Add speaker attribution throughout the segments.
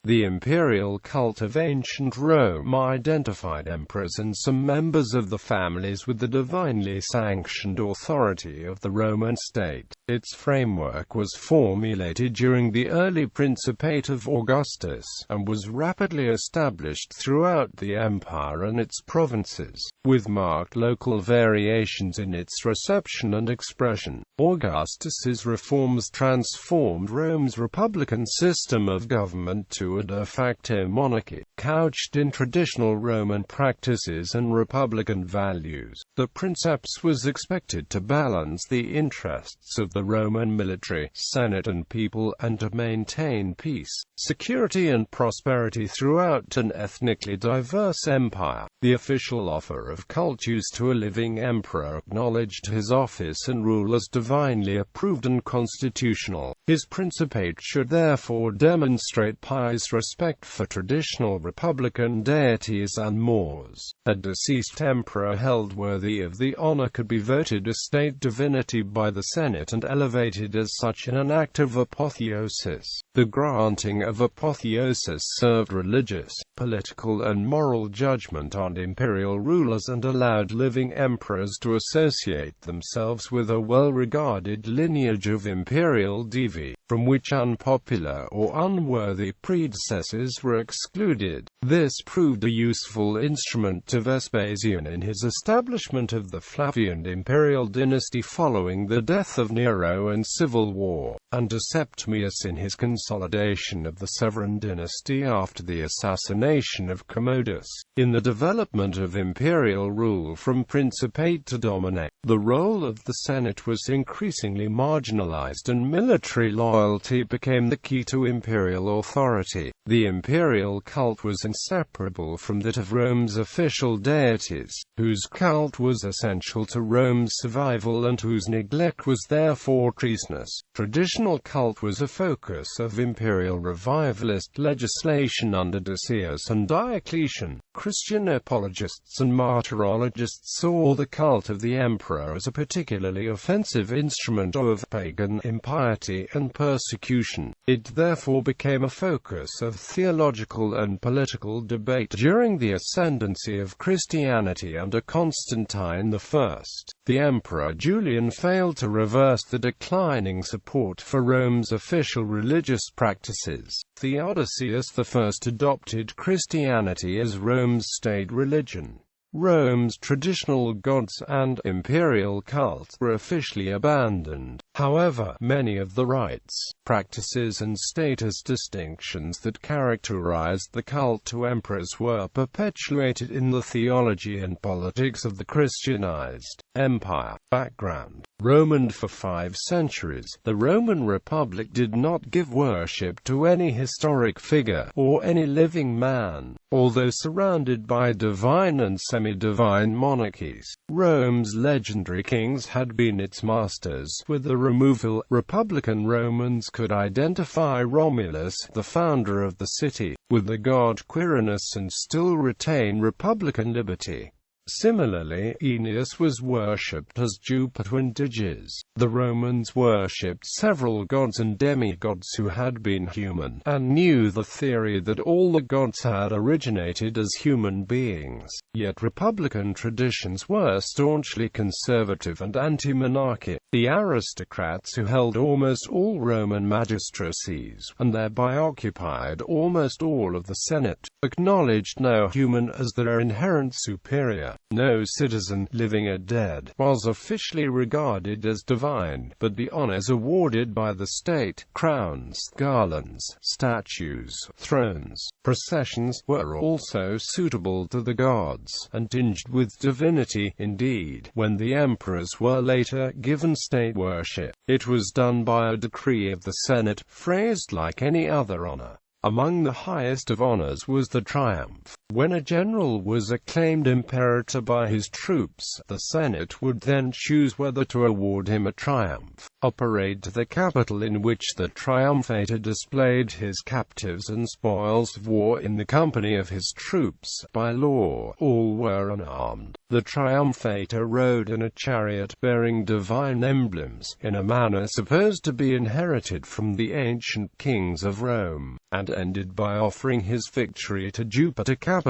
Speaker 1: The imperial cult of ancient Rome identified emperors and some members of the families with the divinely sanctioned authority of the Roman state. Its framework was formulated during the early Principate of Augustus, and was rapidly established throughout the empire and its provinces, with marked local variations in its reception and expression. Augustus's reforms transformed Rome's republican system of government to a de facto monarchy, couched in traditional Roman practices and republican values. The princeps was expected to balance the interests of the Roman military, senate and people, and to maintain peace, security and prosperity throughout an ethnically diverse empire. The official offer of cultus to a living emperor acknowledged his office and rule as divinely approved and constitutional. His principate should therefore demonstrate pious respect for traditional republican deities and mores. A deceased emperor held worthy of the honor could be voted a state divinity by the Senate and elevated as such in an act of apotheosis. The granting of apotheosis served religious, political and moral judgment on imperial rulers and allowed living emperors to associate themselves with a well-regarded lineage of imperial divi, from which unpopular or unworthy predecessors were excluded. This proved a useful instrument to Vespasian in his establishment of the Flavian imperial dynasty following the death of Nero and civil war, and to Septimius in his consolidation of the Severan dynasty after the assassination of Commodus. In the development of imperial rule from principate to dominate, the role of the Senate was increasingly marginalized and military loyalty became the key to imperial authority. The imperial cult was inseparable from that of Rome's official deities, whose cult was essential to Rome's survival and whose neglect was therefore treasonous. Traditional cult was a focus of imperial revivalist legislation under Decius and Diocletian. Christian apologists and martyrologists saw the cult of the emperor as a particularly offensive instrument of pagan impiety and persecution. It therefore became a focus of theological and political debate during the ascendancy of Christianity under Constantine I. The Emperor Julian failed to reverse the declining support for Rome's official religious practices. Theodosius I adopted Christianity as Rome's state religion. Rome's traditional gods and imperial cult were officially abandoned. However, many of the rites, practices and status distinctions that characterized the cult to emperors were perpetuated in the theology and politics of the Christianized empire. Background: Roman. For 5 centuries, the Roman Republic did not give worship to any historic figure, or any living man. Although surrounded by divine and semi-divine monarchies, Rome's legendary kings had been its masters. With the removal, Republican Romans could identify Romulus, the founder of the city, with the god Quirinus and still retain republican liberty. Similarly, Aeneas was worshipped as Jupiter and Diges. The Romans worshipped several gods and demigods who had been human, and knew the theory that all the gods had originated as human beings. Yet republican traditions were staunchly conservative and anti-monarchic. The aristocrats who held almost all Roman magistracies, and thereby occupied almost all of the Senate, acknowledged no human as their inherent superior. No citizen, living or dead, was officially regarded as divine, but the honors awarded by the state, crowns, garlands, statues, thrones, processions, were also suitable to the gods, and tinged with divinity. Indeed, when the emperors were later given state worship, it was done by a decree of the Senate, phrased like any other honor. Among the highest of honors was the triumph, When a general was acclaimed imperator by his troops, the Senate would then choose whether to award him a triumph, a parade to the capital in which the triumphator displayed his captives and spoils of war in the company of his troops. By law, all were unarmed. The triumphator rode in a chariot bearing divine emblems, in a manner supposed to be inherited from the ancient kings of Rome, and ended by offering his victory to Jupiter Capitolinus.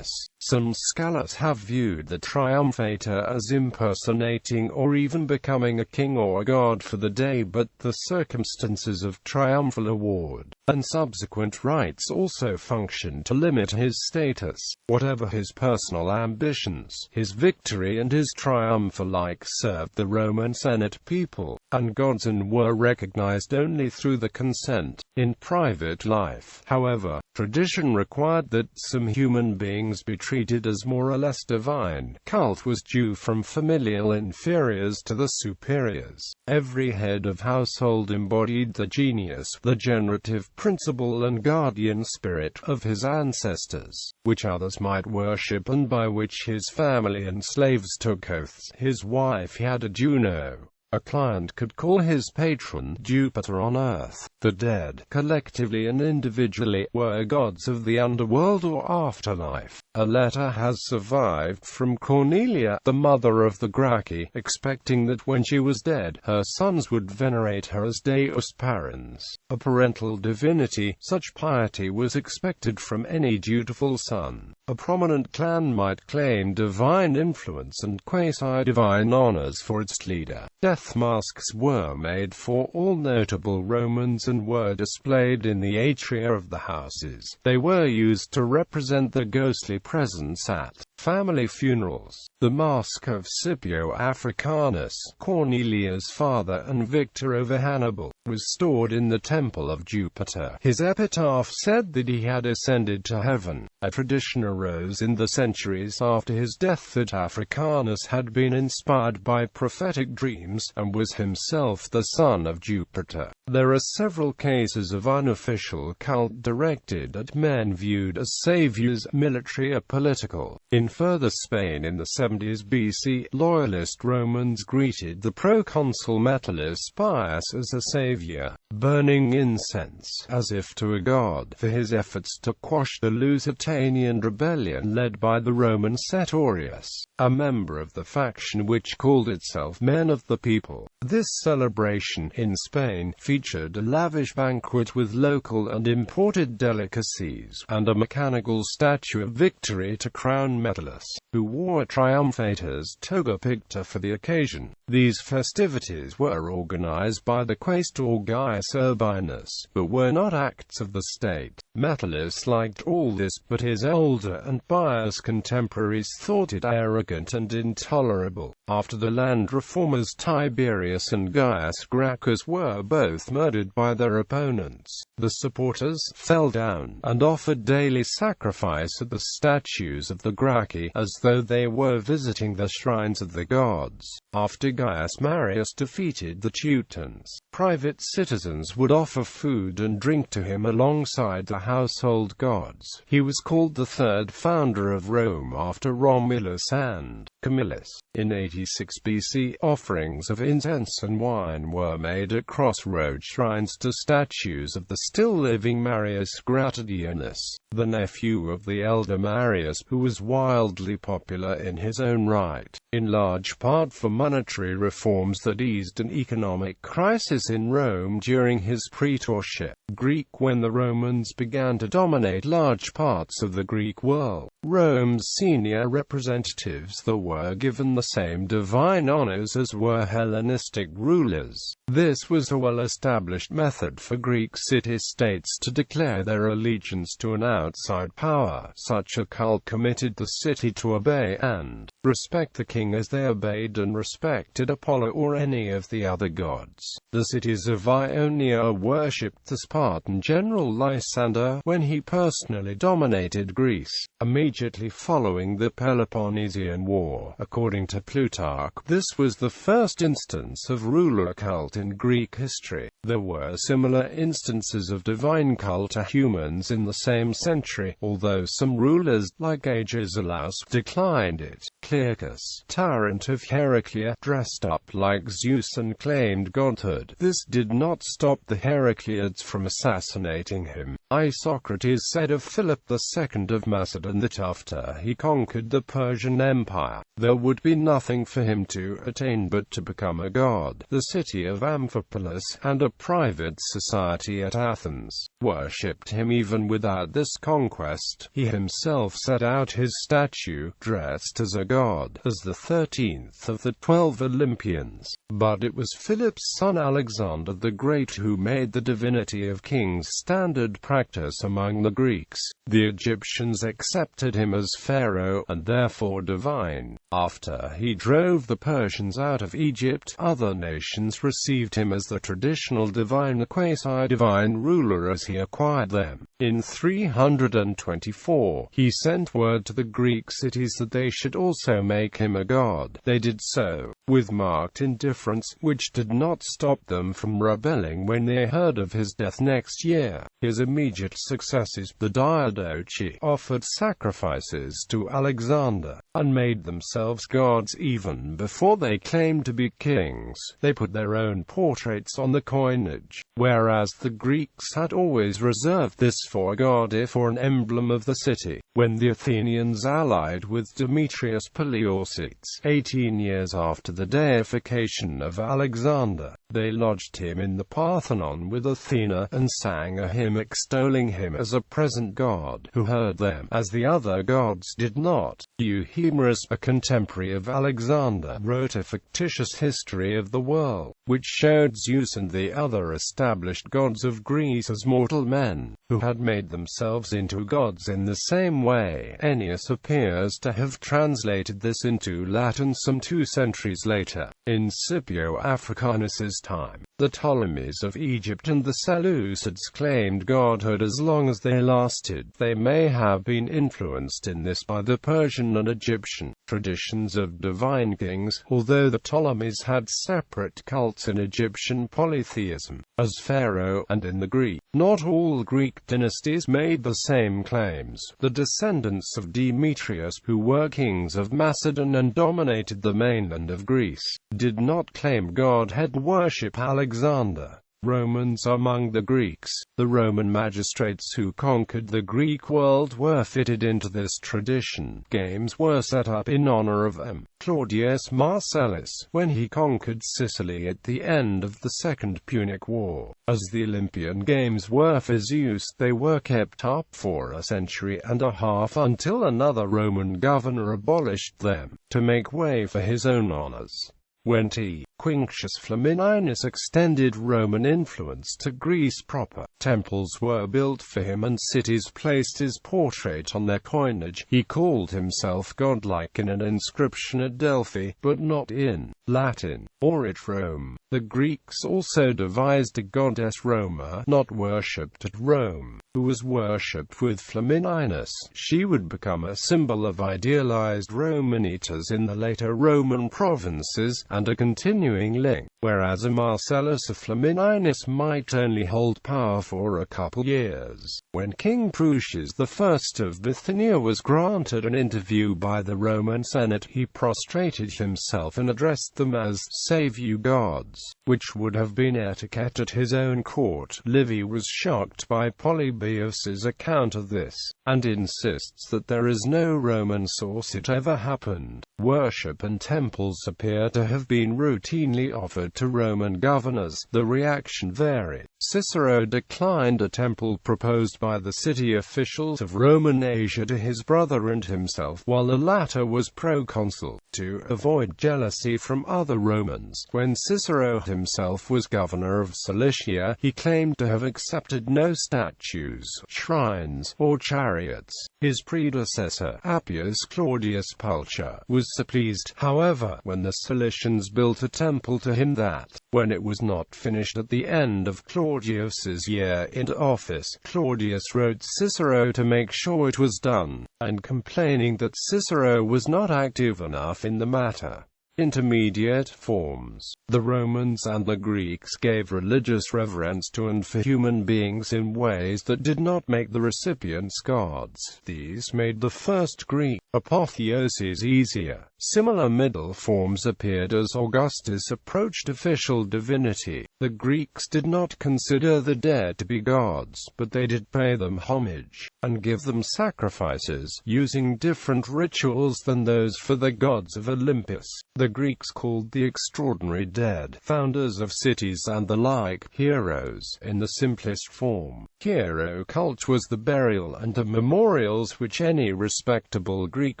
Speaker 1: Some scholars have viewed the triumphator as impersonating or even becoming a king or a god for the day, but the circumstances of triumphal award and subsequent rites also function to limit his status. Whatever his personal ambitions, his victory and his triumph alike served the Roman Senate, people, and gods, and were recognized only through the consent. In private life, however, tradition required that some human beings be treated as more or less divine. Cult was due from familial inferiors to the superiors. Every head of household embodied the genius, the generative principle and guardian spirit of his ancestors, which others might worship and by which his family and slaves took oaths. His wife had a Juno. A client could call his patron Jupiter on earth. The dead, collectively and individually, were gods of the underworld or afterlife. A letter has survived from Cornelia, the mother of the Gracchi, expecting that when she was dead, her sons would venerate her as Deus Parens, a parental divinity. Such piety was expected from any dutiful son. A prominent clan might claim divine influence and quasi-divine honors for its leader. Death masks were made for all notable Romans and were displayed in the atria of the houses. They were used to represent the ghostly presence at family funerals. The mask of Scipio Africanus, Cornelia's father and victor over Hannibal, was stored in the temple of Jupiter. His epitaph said that he had ascended to heaven. A tradition arose in the centuries after his death that Africanus had been inspired by prophetic dreams, and was himself the son of Jupiter. There are several cases of unofficial cult directed at men viewed as saviors, military or political. In further Spain in the 70s BC, loyalist Romans greeted the proconsul Metellus Pius as a savior, burning incense, as if to a god, for his efforts to quash the Lusitanian rebellion led by the Roman Sertorius, a member of the faction which called itself Men of the People. This celebration, in Spain, featured a lavish banquet with local and imported delicacies, and a mechanical statue of Victory to crown Metellus, who wore a triumphator's toga picta for the occasion. These festivities were organized by the quaestor Gaius Urbanus, but were not acts of the state. Metellus liked all this, but his older and pious contemporaries thought it arrogant and intolerable. After the land reformers Tiberius and Gaius Gracchus were both murdered by their opponents, the supporters fell down and offered daily sacrifice at the statues of the Gracchi, as though they were visiting the shrines of the gods. After Gaius Marius defeated the Teutons, private citizens would offer food and drink to him alongside the household gods. He was called the third founder of Rome after Romulus and Camillus. In 86 BC, offerings of incense and wine were made at crossroad shrines to statues of the still-living Marius Gratidianus, the nephew of the elder Marius, who was wildly popular in his own right, in large part for monetary reforms that eased an economic crisis in Rome during his praetorship. Greek. When the Romans began to dominate large parts of the Greek world, Rome's senior representatives were given the same divine honors as were Hellenistic rulers. This was a well-established method for Greek city-states to declare their allegiance to an outside power. Such a cult committed the city to obey and respect the king as they obeyed and respected Apollo or any of the other gods. The cities of Ionia worshipped the Spartan general Lysander when he personally dominated Greece. A major immediately following the Peloponnesian War. According to Plutarch, this was the first instance of ruler cult in Greek history. There were similar instances of divine cult to humans in the same century, although some rulers, like Agesilaus, declined it. Clearchus, tyrant of Heraclea, dressed up like Zeus and claimed godhood. This did not stop the Heracleids from assassinating him. Isocrates said of Philip II of Macedon that after he conquered the Persian Empire, there would be nothing for him to attain but to become a god. The city of Amphipolis, and a private society at Athens, worshipped him even without this conquest. He himself set out his statue, dressed as a god, as the 13th of the 12 Olympians. But it was Philip's son Alexander the Great who made the divinity of kings standard practice among the Greeks. The Egyptians accepted him as pharaoh, and therefore divine. After he drove the Persians out of Egypt, other nations received him as the traditional divine quasi-divine ruler as he acquired them. In 324, he sent word to the Greek cities that they should also make him a god. They did so, with marked indifference, which did not stop them from rebelling when they heard of his death next year. His immediate successors, the Diadochi, offered sacrifices to Alexander, and made themselves gods even before they claimed to be kings. They put their own portraits on the coinage, whereas the Greeks had always reserved this for a god or an emblem of the city. When the Athenians allied with Demetrius Poliorcetes, 18 years after the deification of Alexander, they lodged him in the Parthenon with Athena, and sang a hymn extolling him as a present god, who heard them, as the other gods did not. Euhemerus, a contemporary of Alexander, wrote a fictitious history of the world, which showed Zeus and the other established gods of Greece as mortal men, who had made themselves into gods in the same way. Ennius appears to have translated this into Latin some 2 centuries later. In Scipio Africanus's time, the Ptolemies of Egypt and the Seleucids claimed godhood as long as they lasted. They may have been influenced in this by the Persian and Egyptian traditions of divine kings, although the Ptolemies had separate cults in Egyptian polytheism, as pharaoh, and in the Greek. Not all Greek dynasties made the same claims. The descendants of Demetrius, who were kings of Macedon and dominated the mainland of Greece, did not claim godhead and worship Alexander. Romans among the Greeks. The Roman magistrates who conquered the Greek world were fitted into this tradition. Games were set up in honor of them. Claudius Marcellus, when he conquered Sicily at the end of the Second Punic War. As the Olympian Games were for Zeus, they were kept up for a century and a half until another Roman governor abolished them, to make way for his own honors. When Quinctius Flamininus extended Roman influence to Greece proper, temples were built for him and cities placed his portrait on their coinage. He called himself godlike in an inscription at Delphi, but not in Latin, or at Rome. The Greeks also devised a goddess Roma, not worshipped at Rome, who was worshipped with Flamininus. She would become a symbol of idealized Romanitas in the later Roman provinces, and a continuing link, whereas a Marcellus of Flamininus might only hold power for a couple years. When King Prusias I of Bithynia was granted an interview by the Roman Senate, he prostrated himself and addressed them as, "Save you gods," which would have been etiquette at his own court. Livy was shocked by Polybius's account of this, and insists that there is no Roman source it ever happened. Worship and temples appear to have been routinely offered to Roman governors. The reaction varied. Cicero declined a temple proposed by the city officials of Roman Asia to his brother and himself, while the latter was proconsul, to avoid jealousy from other Romans. When Cicero himself was governor of Cilicia, he claimed to have accepted no statues, shrines, or chariots. His predecessor, Appius Claudius Pulcher, was pleased, however, when the Cilicians built a temple temple to him that, when it was not finished at the end of Claudius's year in office, Claudius wrote Cicero to make sure it was done, and complaining that Cicero was not active enough in the matter. Intermediate forms. The Romans and the Greeks gave religious reverence to and for human beings in ways that did not make the recipients gods. These made the first Greek apotheoses easier. Similar middle forms appeared as Augustus approached official divinity. The Greeks did not consider the dead to be gods, but they did pay them homage, and give them sacrifices, using different rituals than those for the gods of Olympus. The Greeks called the extraordinary dead, founders of cities and the like, heroes, in the simplest form. Hero cult was the burial and the memorials which any respectable Greek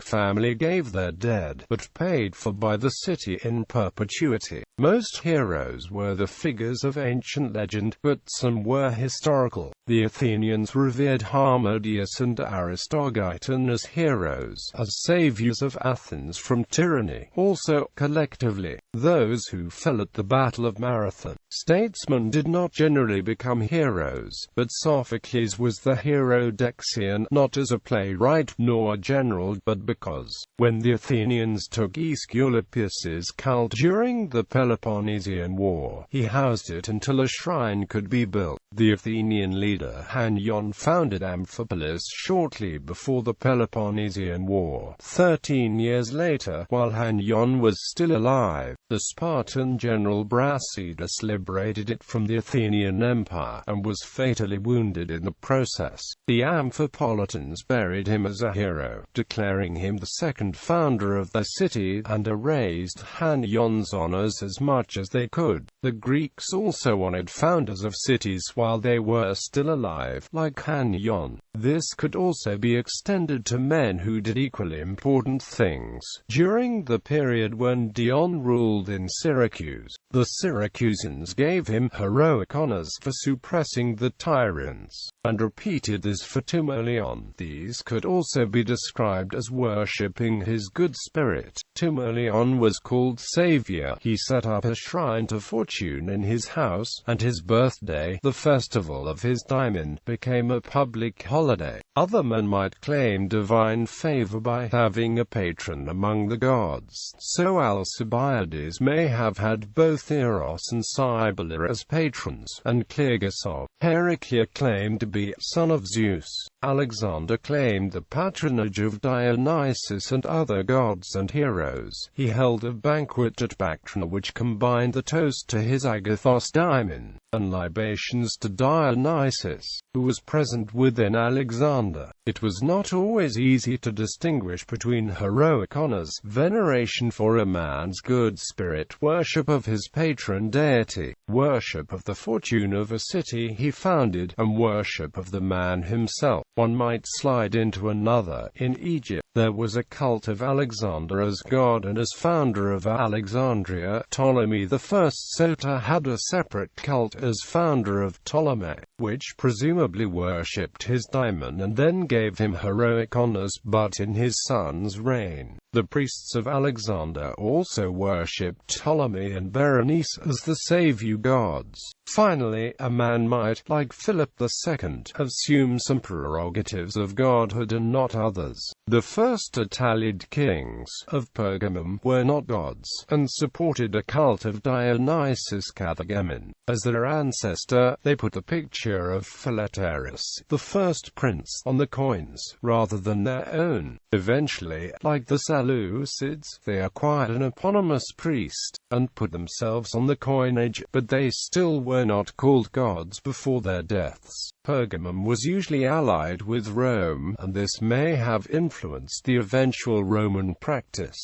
Speaker 1: family gave their dead, but paid for by the city in perpetuity. Most heroes were the figures of ancient legend, but some were historical. The Athenians revered Harmodius and Aristogiton as heroes, as saviors of Athens from tyranny. Also, collectively, those who fell at the Battle of Marathon. Statesmen did not generally become heroes, but Sophocles was the hero Dexian, not as a playwright nor a general, but because, when the Athenians took Aesculapius's cult during the Peloponnesian War, he housed it until a shrine could be built. The Athenian leader Hannion founded Amphipolis shortly before the Peloponnesian War. 13 years later, while Hannion was still alive, the Spartan general Brasidas liberated it from the Athenian Empire, and was fatally wounded in the process. The Amphipolitans buried him as a hero, declaring him the second founder of their city, and erased Hannion's honors as much as they could. The Greeks also honored founders of cities while they were still alive, like Hannion. This could also be extended to men who did equally important things. During the period when Dion ruled in Syracuse, the Syracusans gave him heroic honors for suppressing the tyrants, and repeated this for Timoleon. These could also be described as worshipping his good spirit. Timoleon was called Savior. He set up a shrine to Fortune in his house, and his birthday, the festival of his diamond, became a public holiday. Other men might claim divine favor by having a patron among the gods. So Alcibiades may have had both Eros and Cybele as patrons, and Clearchus of Heraclea claimed to be son of Zeus. Alexander claimed the patronage of Dionysus and other gods and heroes. He held a banquet at Bactria which combined the toast to his agathos daimon, and libations to Dionysus, who was present within Alexander. It was not always easy to distinguish between heroic honors, veneration for a man's good spirit, worship of his patron deity, worship of the fortune of a city he founded, and worship of the man himself. One might slide into another. In Egypt, there was a cult of Alexander as god and as founder of Alexandria. Ptolemy I Soter had a separate cult as founder of Ptolemy, which presumably worshipped his daimon and then gave him heroic honors, but in his son's reign, the priests of Alexander also worshipped Ptolemy and Berenice as the savior gods. Finally, a man might, like Philip II, assume some prerogatives of godhood and not others. The first Attalid kings of Pergamum were not gods, and supported a cult of Dionysus Kathagemon. As their ancestor, they put the picture of Philetaerus, the first prince, on the coins, rather than their own. Eventually, like the Seleucids, they acquired an eponymous priest, and put themselves on the coinage, but they still were not called gods before their deaths. Pergamum was usually allied with Rome, and this may have influenced the eventual Roman practice.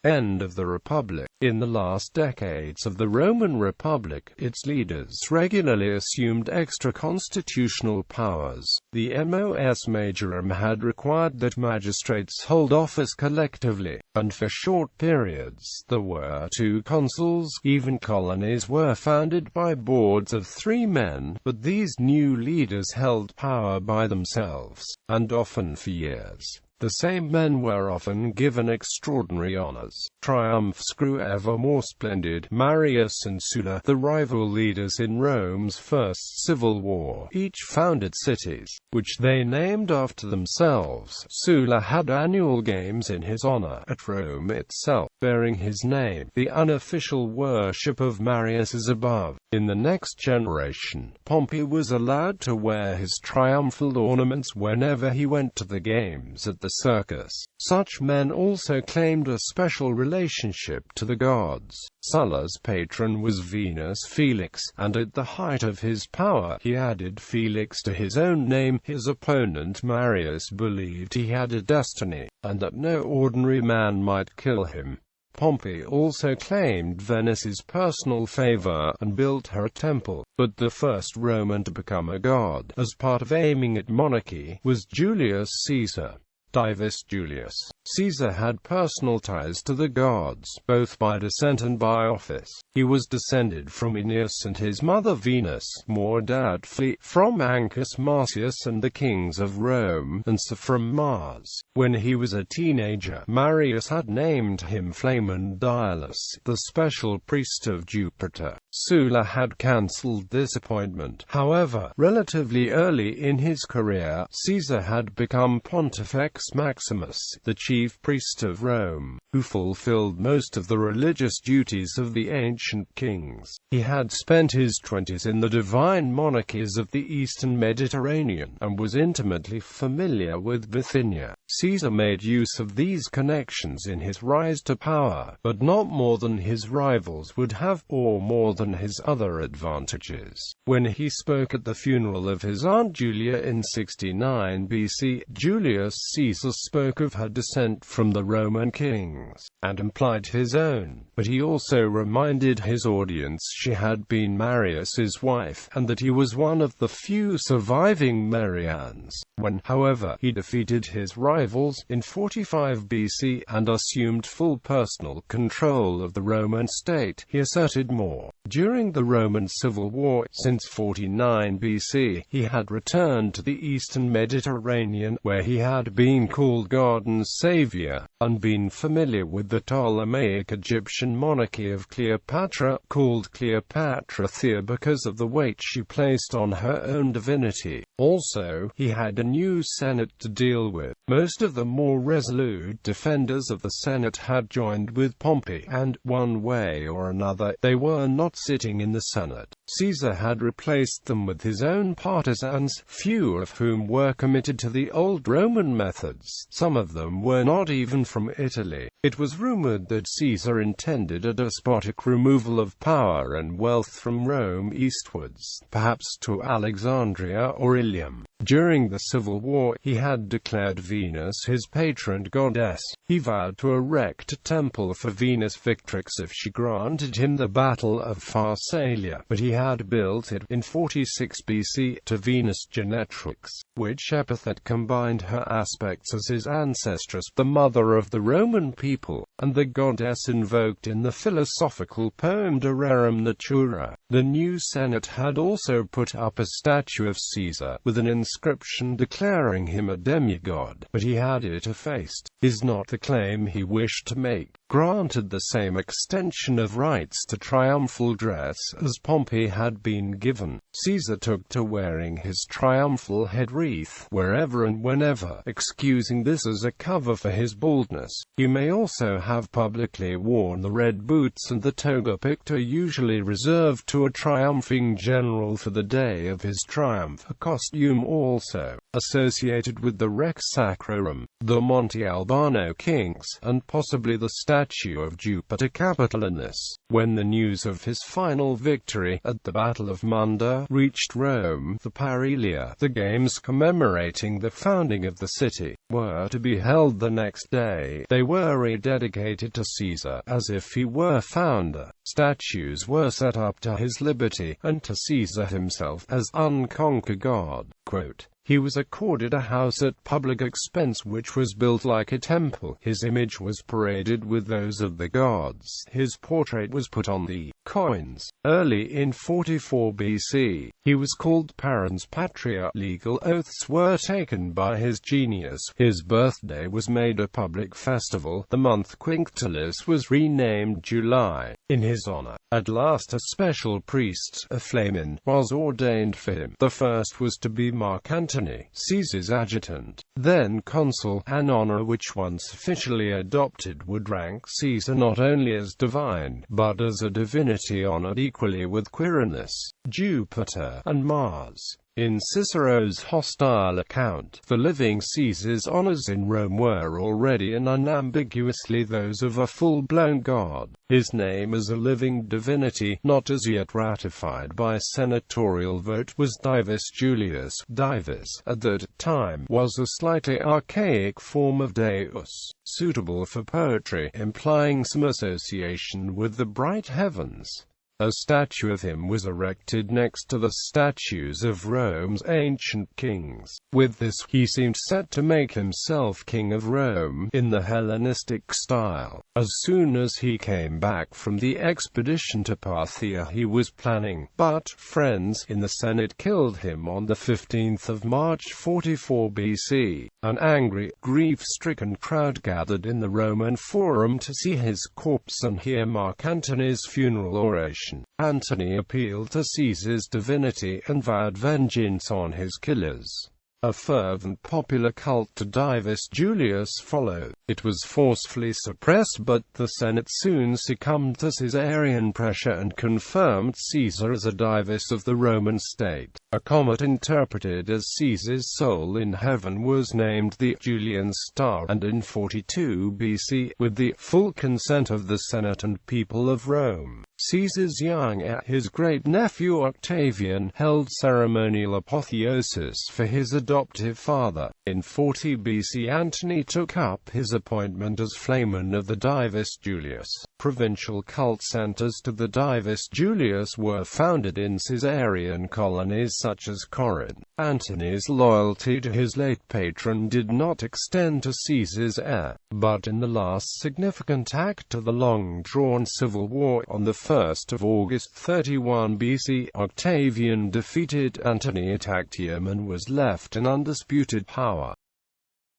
Speaker 1: End of the Republic. In the last decades of the Roman Republic, its leaders regularly assumed extra-constitutional powers. The Mos Majorum had required that magistrates hold office collectively, and for short periods there were 2 consuls. Even colonies were founded by boards of 3 men, but these new leaders held power by themselves, and often for years. The same men were often given extraordinary honors. Triumphs grew ever more splendid. Marius and Sulla, the rival leaders in Rome's first civil war, each founded cities, which they named after themselves. Sulla had annual games in his honor, at Rome itself, bearing his name. The unofficial worship of Marius is above. In the next generation, Pompey was allowed to wear his triumphal ornaments whenever he went to the games at the circus. Such men also claimed a special relationship to the gods. Sulla's patron was Venus Felix, and at the height of his power, he added Felix to his own name. His opponent Marius believed he had a destiny, and that no ordinary man might kill him. Pompey also claimed Venice's personal favor and built her a temple, but the first Roman to become a god, as part of aiming at monarchy, was Julius Caesar. Divus Julius Caesar had personal ties to the gods, both by descent and by office. He was descended from Aeneas and his mother Venus, more doubtfully from Ancus Marcius and the kings of Rome, and so from Mars. When he was a teenager, Marius had named him Flamen Dialis, the special priest of Jupiter. Sulla had cancelled this appointment. However, relatively early in his career, Caesar had become Pontifex Maximus, the chief priest of Rome, who fulfilled most of the religious duties of the ancient kings. He had spent his 20s in the divine monarchies of the Eastern Mediterranean, and was intimately familiar with Bithynia. Caesar made use of these connections in his rise to power, but not more than his rivals would have, or more than his other advantages. When he spoke at the funeral of his aunt Julia in 69 BC, Julius Caesar spoke of her descent from the Roman kings, and implied his own, but he also reminded his audience she had been Marius's wife, and that he was one of the few surviving Marians. When, however, he defeated his rivals in 45 BC and assumed full personal control of the Roman state, he asserted more. During the Roman Civil War, since 49 BC, he had returned to the Eastern Mediterranean, where he had been called God and Savior, and been familiar with the Ptolemaic Egyptian monarchy of Cleopatra, called Cleopatra Thea because of the weight she placed on her own divinity. Also, he had a new Senate to deal with. Most of the more resolute defenders of the Senate had joined with Pompey, and, one way or another, they were not sitting in the Senate. Caesar had replaced them with his own partisans, few of whom were committed to the old Roman methods. Some of them were not even from Italy. It was rumored that Caesar intended a despotic removal of power and wealth from Rome eastwards, perhaps to Alexandria or Ilium. During the Civil War, he had declared Venus his patron goddess. He vowed to erect a temple for Venus Victrix if she granted him the Battle of Pharsalia, but he had built it in 46 BC to Venus Genetrix, which epithet combined her aspects as his ancestress, the mother of the Roman people, and the goddess invoked in the philosophical poem De Rerum Natura. The new Senate had also put up a statue of Caesar, with an inscription declaring him a demigod, but he had it effaced. Is not the claim he wished to make. Granted the same extension of rights to triumphal dress as Pompey had been given, Caesar took to wearing his triumphal head wreath wherever and whenever, excusing this as a cover for his baldness. He may also have publicly worn the red boots and the toga picta usually reserved to a triumphing general for the day of his triumph, a costume also associated with the Rex Sacrorum, the Monte Albano kings, and possibly the statue of Jupiter Capitolinus. When the news of his final victory at the Battle of Munda reached Rome, the Parilia, the games commemorating the founding of the city, were to be held the next day. They were rededicated to Caesar, as if he were founder. Statues were set up to his liberty, and to Caesar himself as unconquered god. Quote, "He was accorded a house at public expense which was built like a temple. His image was paraded with those of the gods. His portrait was put on the coins." Early in 44 BC, he was called Parens Patria. Legal oaths were taken by his genius. His birthday was made a public festival. The month Quinctilis was renamed July, in his honor. At last a special priest, a flamen, was ordained for him. The first was to be Mark Antony, Caesar's adjutant, then consul, an honor which once officially adopted would rank Caesar not only as divine, but as a divinity honored equally with Quirinus, Jupiter, and Mars. In Cicero's hostile account, the living Caesar's honors in Rome were already and unambiguously those of a full-blown god. His name as a living divinity, not as yet ratified by senatorial vote, was Divus Julius. Divus, at that time, was a slightly archaic form of Deus, suitable for poetry, implying some association with the bright heavens. A statue of him was erected next to the statues of Rome's ancient kings. With this, he seemed set to make himself king of Rome, in the Hellenistic style. As soon as he came back from the expedition to Parthia he was planning, but friends in the Senate killed him on the 15th of March 44 BC. An angry, grief-stricken crowd gathered in the Roman Forum to see his corpse and hear Mark Antony's funeral oration. Antony appealed to Caesar's divinity and vowed vengeance on his killers. A fervent popular cult to Divus Julius followed. It was forcefully suppressed, but the Senate soon succumbed to Caesarian pressure and confirmed Caesar as a Divus of the Roman state. A comet interpreted as Caesar's soul in heaven was named the Julian Star, and in 42 BC, with the full consent of the Senate and people of Rome, Caesar's young heir, his great-nephew Octavian, held ceremonial apotheosis for his adoptive father. In 40 BC Antony took up his appointment as flamen of the Divus Julius. Provincial cult centers to the Divus Julius were founded in Caesarian colonies such as Corinth. Antony's loyalty to his late patron did not extend to Caesar's heir, but in the last significant act of the long-drawn civil war on the 1st of August 31 BC, Octavian defeated Antony at Actium and was left in undisputed power.